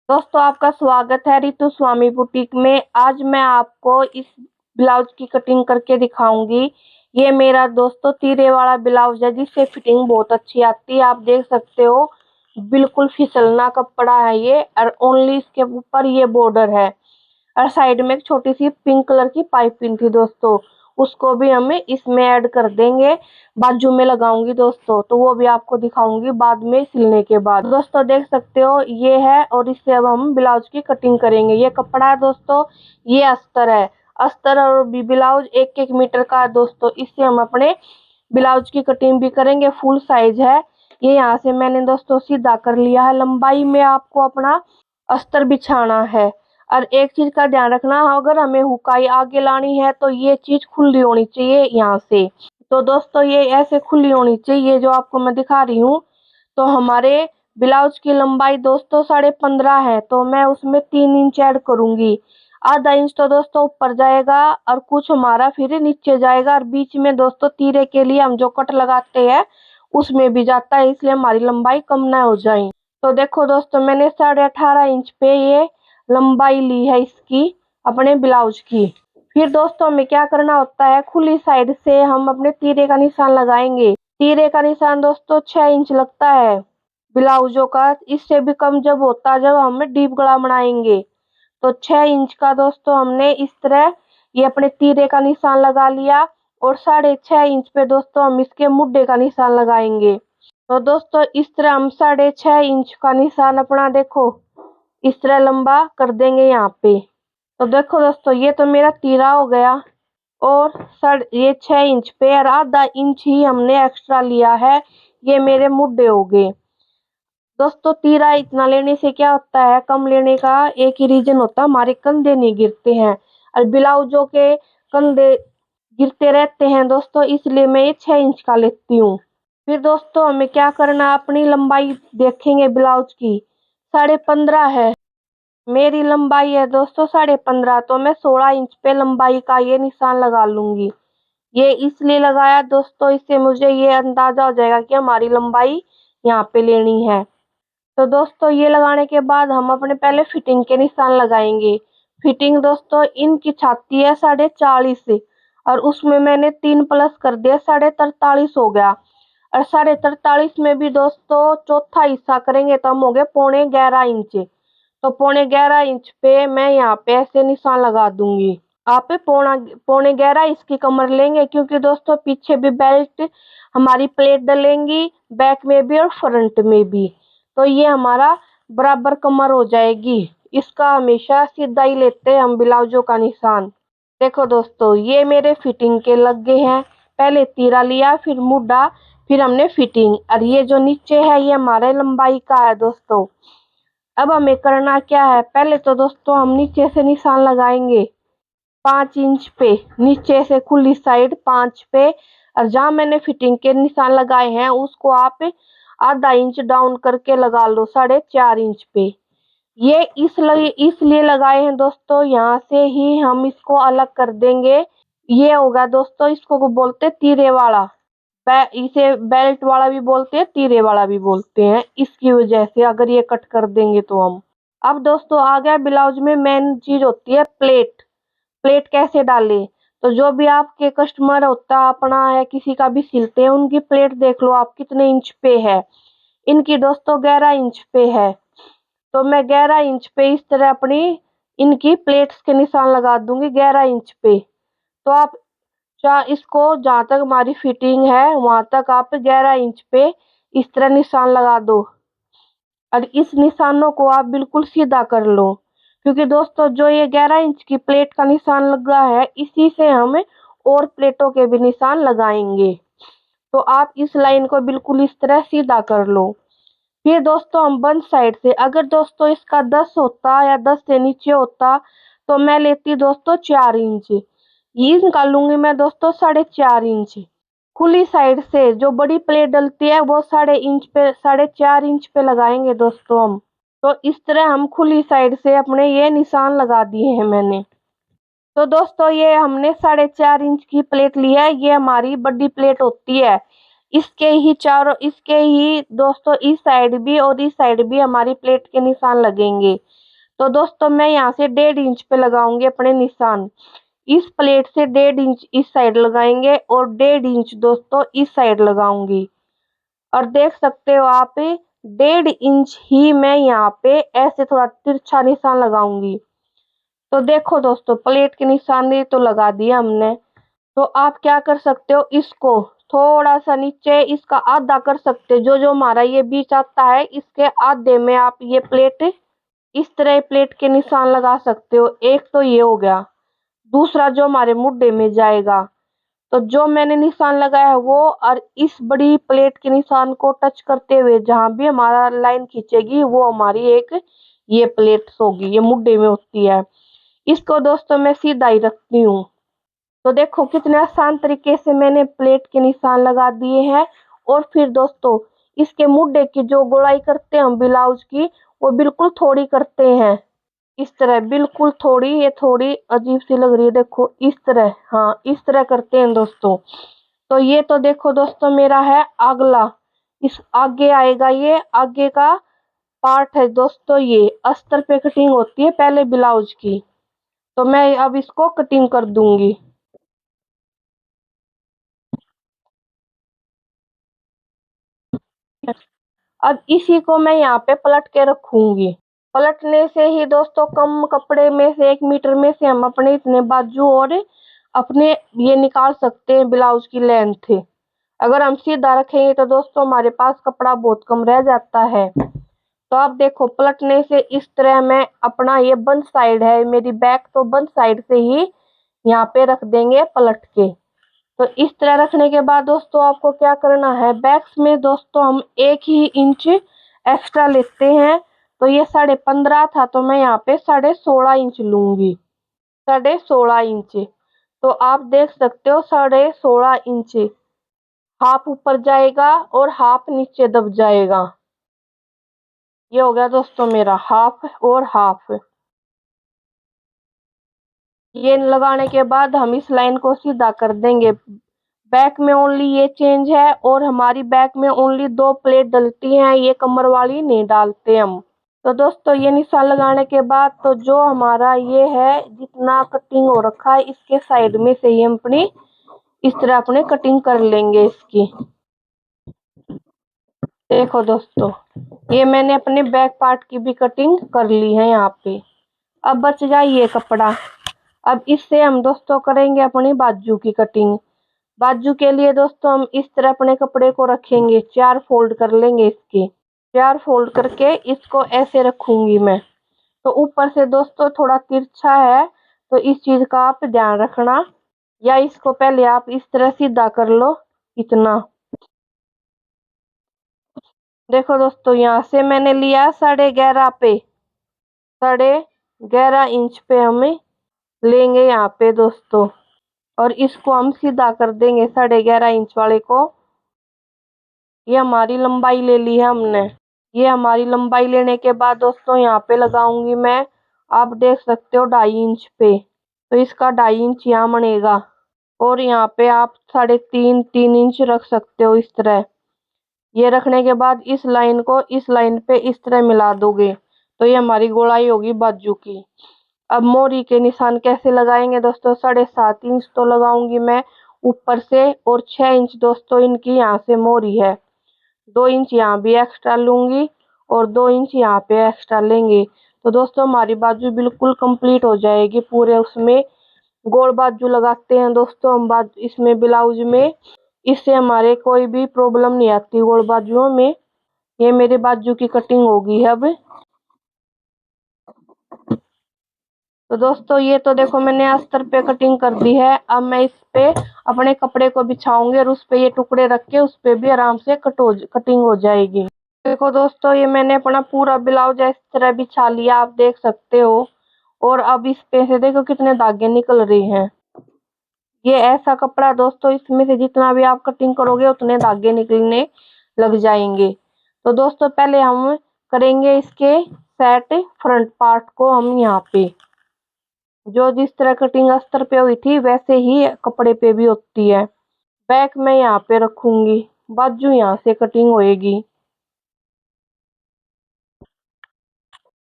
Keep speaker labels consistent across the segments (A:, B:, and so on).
A: दोस्तों आपका स्वागत है रितु स्वामी बुटीक में। आज मैं आपको इस ब्लाउज की कटिंग करके दिखाऊंगी। ये मेरा दोस्तों तीरे वाला ब्लाउज है जिससे फिटिंग बहुत अच्छी आती है। आप देख सकते हो बिल्कुल फिसलना कपड़ा है ये, और ओनली इसके ऊपर ये बॉर्डर है और साइड में एक छोटी सी पिंक कलर की पाइपिंग थी दोस्तों, उसको भी हमें इसमें ऐड कर देंगे। बाजू में लगाऊंगी दोस्तों, तो वो भी आपको दिखाऊंगी बाद में सिलने के बाद। दोस्तों देख सकते हो ये है, और इससे अब हम ब्लाउज की कटिंग करेंगे। ये कपड़ा है दोस्तों, ये अस्तर है। अस्तर और ब्लाउज 1-1 मीटर का है दोस्तों। इससे हम अपने ब्लाउज की कटिंग भी करेंगे। फुल साइज है ये। यहाँ से मैंने दोस्तों सीधा कर लिया है। लंबाई में आपको अपना अस्तर बिछाना है। और एक चीज का ध्यान रखना, अगर हमें हुकाई आगे लानी है तो ये चीज खुली होनी चाहिए यहाँ से। तो दोस्तों ये ऐसे खुली होनी चाहिए, जो आपको मैं दिखा रही हूँ। तो हमारे ब्लाउज की लंबाई दोस्तों 15.5 है, तो मैं उसमें 3 इंच ऐड करूंगी। आधा इंच तो दोस्तों ऊपर जाएगा और कुछ हमारा फिर नीचे जाएगा, और बीच में दोस्तों तीरे के लिए हम जो कट लगाते हैं उसमें भी जाता है, इसलिए हमारी लंबाई कम ना हो जाए। तो देखो दोस्तों मैंने 18.5 इंच पे ये लंबाई ली है इसकी, अपने ब्लाउज की। फिर दोस्तों हमें क्या करना होता है, खुली साइड से हम अपने तीरे का निशान लगाएंगे। तीरे का निशान दोस्तों 6 इंच लगता है ब्लाउजों का। इससे भी कम जब होता है जब हम डीप गला बनाएंगे। तो 6 इंच का दोस्तों हमने इस तरह ये अपने तीरे का निशान लगा लिया, और 6.5 इंच पे दोस्तों हम इसके मुड्ढे का निशान लगाएंगे। तो दोस्तों इस तरह हम 6.5 इंच का निशान अपना देखो इस तरह लंबा कर देंगे यहाँ पे। तो देखो दोस्तों ये तो मेरा तीरा हो गया, और ये 6 इंच पे और आधा इंच ही हमने एक्स्ट्रा लिया है, ये मेरे मुड्ढे हो गए। दोस्तों तीरा इतना लेने से क्या होता है, कम लेने का एक ही रीजन होता है, हमारे कंधे नहीं गिरते हैं। और ब्लाउजों के कंधे गिरते रहते हैं दोस्तों, इसलिए मैं ये 6 इंच का लेती हूँ। फिर दोस्तों हमें क्या करना, अपनी लंबाई देखेंगे ब्लाउज की। 15.5 है मेरी लंबाई है दोस्तों, 15.5, तो मैं 16 इंच पे लंबाई का ये निशान लगा लूंगी। ये इसलिए लगाया दोस्तों, इससे मुझे ये अंदाजा हो जाएगा कि हमारी लंबाई यहाँ पे लेनी है। तो दोस्तों ये लगाने के बाद हम अपने पहले फिटिंग के निशान लगाएंगे। फिटिंग दोस्तों इनकी छाती है 40.5, और उसमें मैंने 3 प्लस कर दिया, 43.5 हो गया। और 43.5 में भी दोस्तों चौथा हिस्सा करेंगे तो हम हो गए 11.25 इंच। तो 11.25 इंच पे मैं यहाँ पे ऐसे निशान लगा दूंगी। आप 11.25 इसकी कमर लेंगे, क्योंकि दोस्तों पीछे भी बेल्ट हमारी प्लेट डलेंगी, बैक में भी और फ्रंट में भी। तो ये हमारा बराबर कमर हो जाएगी। इसका हमेशा सीधा ही लेते हैं हम ब्लाउजों का निशान। देखो दोस्तों ये मेरे फिटिंग के लग गए हैं। पहले तीरा लिया, फिर मुड्ढा, फिर हमने फिटिंग, और ये जो नीचे है ये हमारे लंबाई का है दोस्तों। अब हमें करना क्या है, पहले तो दोस्तों हम नीचे से निशान लगाएंगे 5 इंच पे, नीचे से खुली साइड 5 पे। और जहां मैंने फिटिंग के निशान लगाए हैं उसको आप आधा इंच डाउन करके लगा लो 4.5 इंच पे। ये इसलिए लगाए हैं दोस्तों, यहाँ से ही हम इसको अलग कर देंगे। ये होगा दोस्तों, इसको को बोलते हैं तीरे वाला। इसे बेल्ट वाला भी बोलते हैं, तीरे वाला भी बोलते हैं। इसकी वजह से अगर ये कट कर देंगे तो हम। अब दोस्तों आ गया ब्लाउज में मेन चीज होती है प्लेट। प्लेट कैसे डालें, तो जो भी आपके कस्टमर होता है अपना है, किसी का भी सिलते हैं, उनकी प्लेट देख लो आप कितने इंच पे है। इनकी दोस्तों 11 इंच पे है, तो मैं 11 इंच पे इस तरह अपनी इनकी प्लेट्स के निशान लगा दूंगी 11 इंच पे। तो आप इसको जहां तक हमारी फिटिंग है वहां तक आप 11 इंच पे इस तरह निशान लगा दो, और इस निशानों को आप बिल्कुल सीधा कर लो। क्योंकि दोस्तों जो ये 11 इंच की प्लेट का निशान लगा है, इसी से हम और प्लेटों के भी निशान लगाएंगे। तो आप इस लाइन को बिल्कुल इस तरह सीधा कर लो। फिर दोस्तों हम बंद साइड से, अगर दोस्तों इसका 10 होता या 10 से नीचे होता तो मैं लेती दोस्तों 4 इंच। ये निकालूंगी मैं दोस्तों 4.5 इंच। खुली साइड से जो बड़ी प्लेट डलती है वो 4.5 इंच पे लगाएंगे दोस्तों हम। तो इस तरह हम खुली साइड से अपने ये निशान लगा दिए हैं मैंने। तो दोस्तों ये हमने 4.5 इंच की प्लेट ली है, ये हमारी बड़ी प्लेट होती है। इसके ही दोस्तों इस साइड भी और इस साइड भी हमारी प्लेट के निशान लगेंगे। तो दोस्तों मैं यहाँ से 1.5 इंच पे लगाऊंगी अपने निशान। इस प्लेट से 1.5 इंच इस साइड लगाएंगे और 1.5 इंच दोस्तों इस साइड लगाऊंगी। और देख सकते हो आप 1.5 इंच ही मैं यहाँ पे ऐसे थोड़ा तिरछा निशान लगाऊंगी। तो देखो दोस्तों प्लेट के निशान ये तो लगा दिया हमने। तो आप क्या कर सकते हो, इसको थोड़ा सा नीचे इसका आधा कर सकते हो। जो जो हमारा ये बीच आता है इसके आधे में आप ये प्लेट इस तरह प्लेट के निशान लगा सकते हो। एक तो ये हो गया। दूसरा जो हमारे मुड्ढे में जाएगा, तो जो मैंने निशान लगाया है वो और इस बड़ी प्लेट के निशान को टच करते हुए जहां भी हमारा लाइन खींचेगी वो हमारी एक ये प्लेट होगी, ये मुड्ढे में होती है। इसको दोस्तों मैं सीधा ही रखती हूँ। तो देखो कितने आसान तरीके से मैंने प्लेट के निशान लगा दिए हैं। और फिर दोस्तों इसके मुड्ढे की जो गोलाई करते हैं हम ब्लाउज की, वो बिल्कुल थोड़ी करते हैं। इस तरह बिल्कुल थोड़ी, ये थोड़ी अजीब सी लग रही है, देखो इस तरह, हाँ इस तरह करते हैं दोस्तों। तो ये तो देखो दोस्तों मेरा है अगला, इस आगे आएगा, ये आगे का पार्ट है दोस्तों। ये अस्तर पे कटिंग होती है पहले ब्लाउज की। तो मैं अब इसको कटिंग कर दूंगी। अब इसी को मैं यहाँ पे पलट के रखूंगी। पलटने से ही दोस्तों कम कपड़े में से 1 मीटर में से हम अपने इतने बाजू और अपने ये निकाल सकते हैं ब्लाउज की लेंथ। अगर हम सीधा रखेंगे तो दोस्तों हमारे पास कपड़ा बहुत कम रह जाता है। तो आप देखो पलटने से इस तरह मैं अपना ये बंद साइड है मेरी बैक, तो बंद साइड से ही यहाँ पे रख देंगे पलट के। तो इस तरह रखने के बाद दोस्तों आपको क्या करना है, बैक्स में दोस्तों हम 1 ही इंच एक्स्ट्रा लेते हैं। तो ये 15.5 था, तो मैं यहाँ पे 16.5 इंच लूंगी। 16.5 इंच। तो आप देख सकते हो 16.5 इंच हाफ ऊपर जाएगा और हाफ नीचे दब जाएगा। ये हो गया दोस्तों मेरा हाफ और हाफ। ये लगाने के बाद हम इस लाइन को सीधा कर देंगे। बैक में ओनली ये चेंज है और हमारी बैक में ओनली 2 प्लेट डलती हैं, ये कमर वाली नहीं डालते हम। तो दोस्तों ये निशान लगाने के बाद तो जो हमारा ये है जितना कटिंग हो रखा है इसके साइड में से ही हम अपनी इस तरह अपने कटिंग कर लेंगे इसकी। देखो दोस्तों ये मैंने अपने बैक पार्ट की भी कटिंग कर ली है यहाँ पे। अब बच गया ये कपड़ा। अब इससे हम दोस्तों करेंगे अपनी बाजू की कटिंग। बाजू के लिए दोस्तों हम इस तरह अपने कपड़े को रखेंगे, 4 फोल्ड कर लेंगे इसके। 4 फोल्ड करके इसको ऐसे रखूंगी मैं। तो ऊपर से दोस्तों थोड़ा तिरछा है, तो इस चीज का आप ध्यान रखना। या इसको पहले आप इस तरह सीधा कर लो इतना। देखो दोस्तों यहाँ से मैंने लिया 11.5 पे, 11.5 इंच पे हमें लेंगे यहाँ पे दोस्तों। और इसको हम सीधा कर देंगे 11.5 इंच वाले को। ये हमारी लंबाई ले ली है हमने। ये हमारी लंबाई लेने के बाद दोस्तों यहाँ पे लगाऊंगी मैं, आप देख सकते हो 2.5 इंच पे। तो इसका 2.5 इंच यहाँ बनेगा। और यहाँ पे आप 3.5 इंच रख सकते हो इस तरह। ये रखने के बाद इस लाइन को इस लाइन पे इस तरह मिला दोगे, तो ये हमारी गोलाई होगी बाजू की। अब मोरी के निशान कैसे लगाएंगे दोस्तों, 7.5 इंच तो लगाऊंगी मैं ऊपर से, और 6 इंच दोस्तों इनकी यहाँ से मोरी है। 2 इंच यहाँ भी एक्स्ट्रा लूंगी और 2 इंच यहाँ पे एक्स्ट्रा लेंगे। तो दोस्तों हमारी बाजू बिल्कुल कंप्लीट हो जाएगी पूरे उसमें। गोल बाजू लगाते हैं दोस्तों हम बाजू इसमें ब्लाउज में, इससे हमारे कोई भी प्रॉब्लम नहीं आती गोल बाजुओं में। ये मेरे बाजू की कटिंग होगी अब। तो दोस्तों ये तो देखो मैंने अस्तर पे कटिंग कर दी है। अब मैं इस पे अपने कपड़े को बिछाऊंगी और उस पे ये टुकड़े रख के उस पे भी आराम से कटिंग हो जाएगी। देखो दोस्तों ये मैंने अपना पूरा ब्लाउज इस तरह बिछा लिया, आप देख सकते हो। और अब इस पे से देखो कितने धागे निकल रहे हैं। ये ऐसा कपड़ा दोस्तों इसमें से जितना भी आप कटिंग करोगे उतने धागे निकलने लग जाएंगे। तो दोस्तों पहले हम करेंगे इसके सेट फ्रंट पार्ट को। हम यहाँ पे जो जिस तरह कटिंग अस्तर पे हुई थी वैसे ही कपड़े पे भी होती है। बैक में यहाँ पे रखूंगी। बाजू यहाँ से कटिंग होएगी।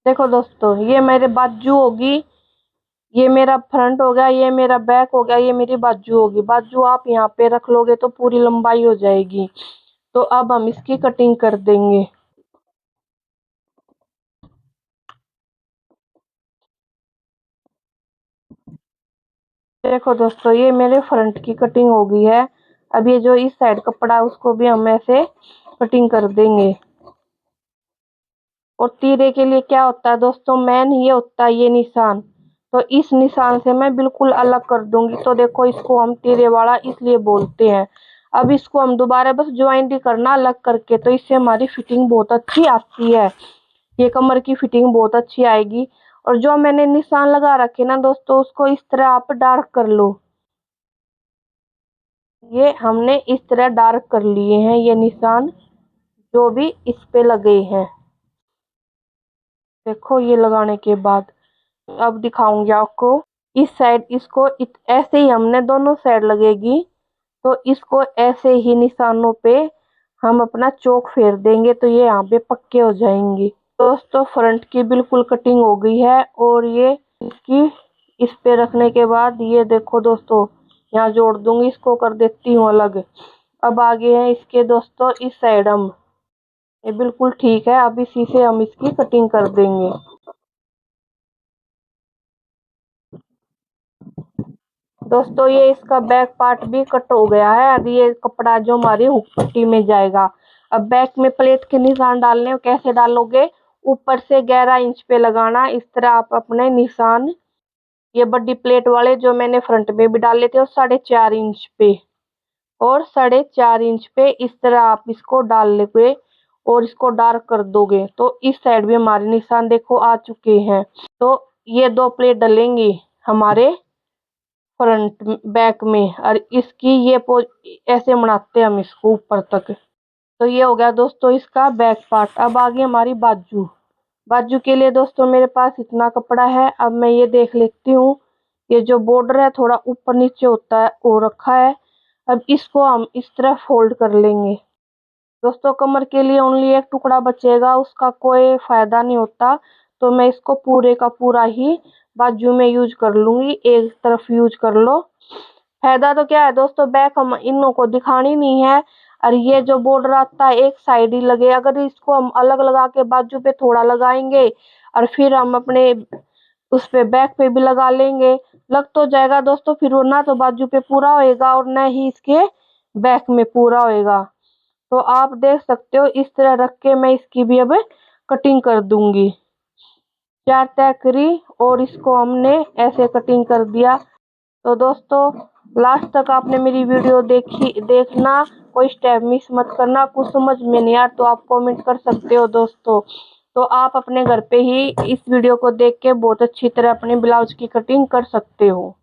A: देखो दोस्तों, ये मेरे बाजू होगी, ये मेरा फ्रंट हो गया, ये मेरा बैक हो गया, ये मेरी बाजू होगी। बाजू आप यहाँ पे रख लोगे तो पूरी लंबाई हो जाएगी। तो अब हम इसकी कटिंग कर देंगे। देखो दोस्तों, ये मेरे फ्रंट की कटिंग हो गई है। अब ये जो इस साइड कपड़ा है उसको भी हम ऐसे कटिंग कर देंगे। और तीरे के लिए क्या होता है दोस्तों, मेन ये होता है ये निशान। तो इस निशान से मैं बिल्कुल अलग कर दूंगी। तो देखो, इसको हम तीरे वाला इसलिए बोलते हैं। अब इसको हम दोबारा बस ज्वाइंट ही करना अलग करके, तो इससे हमारी फिटिंग बहुत अच्छी आती है। ये कमर की फिटिंग बहुत अच्छी आएगी। और जो मैंने निशान लगा रखे ना दोस्तों, उसको इस तरह आप डार्क कर लो। ये हमने इस तरह डार्क कर लिए हैं ये निशान, जो भी इस पे लगे हैं। देखो, ये लगाने के बाद अब दिखाऊंगी आपको। इस साइड इसको ऐसे ही हमने दोनों साइड लगेगी। तो इसको ऐसे ही निशानों पे हम अपना चौक फेर देंगे, तो ये यहाँ पे पक्के हो जाएंगे। दोस्तों, फ्रंट की बिल्कुल कटिंग हो गई है। और ये इसकी इस पे रखने के बाद ये देखो दोस्तों, यहाँ जोड़ दूंगी, इसको कर देती हूँ अलग। अब आगे है इसके दोस्तों इस साइड हम, ये बिल्कुल ठीक है। अब इसी से हम इसकी कटिंग कर देंगे। दोस्तों, ये इसका बैक पार्ट भी कट हो गया है। अब ये कपड़ा जो हमारी हुक पट्टी में जाएगा। अब बैक में प्लेट के निशान डालने हैं, कैसे डालोगे, ऊपर से 11 इंच पे लगाना। इस तरह आप अपने निशान, ये बड़ी प्लेट वाले जो मैंने फ्रंट में भी डाले थे, और 4.5 इंच पे, और 4.5 इंच पे इस तरह आप इसको डाल लोगे। और इसको डार्क कर दोगे। तो इस साइड भी हमारे निशान देखो आ चुके हैं। तो ये 2 प्लेट डलेंगी हमारे फ्रंट बैक में। और इसकी ये ऐसे बनाते हैं हम इसको ऊपर तक। तो ये हो गया दोस्तों इसका बैक पार्ट। अब आगे हमारी बाजू। बाजू के लिए दोस्तों मेरे पास इतना कपड़ा है। अब मैं ये देख लेती हूँ, ये जो बॉर्डर है थोड़ा ऊपर नीचे होता है वो रखा है। अब इसको हम इस तरह फोल्ड कर लेंगे। दोस्तों, कमर के लिए ओनली एक टुकड़ा बचेगा, उसका कोई फायदा नहीं होता। तो मैं इसको पूरे का पूरा ही बाजू में यूज कर लूंगी। एक तरफ यूज कर लो। फायदा तो क्या है दोस्तों, बैक हम इनों को दिखानी नहीं है। और ये जो बॉर्डर आता है एक साइड ही लगे। अगर इसको हम अलग लगा के बाजू पे थोड़ा लगाएंगे, और फिर हम अपने उस पे बैक पे भी लगा लेंगे, लग तो जाएगा दोस्तों, फिर वो ना तो बाजू पे पूरा होएगा और ना ही इसके बैक में पूरा होएगा। तो आप देख सकते हो, इस तरह रख के मैं इसकी भी अब कटिंग कर दूंगी। 4 तय करी और इसको हमने ऐसे कटिंग कर दिया। तो दोस्तों, लास्ट तक आपने मेरी वीडियो देखना, कोई स्टेप मिस मत करना। कुछ समझ में नहीं आया तो आप कमेंट कर सकते हो दोस्तों। तो आप अपने घर पे ही इस वीडियो को देख के बहुत अच्छी तरह अपने ब्लाउज की कटिंग कर सकते हो।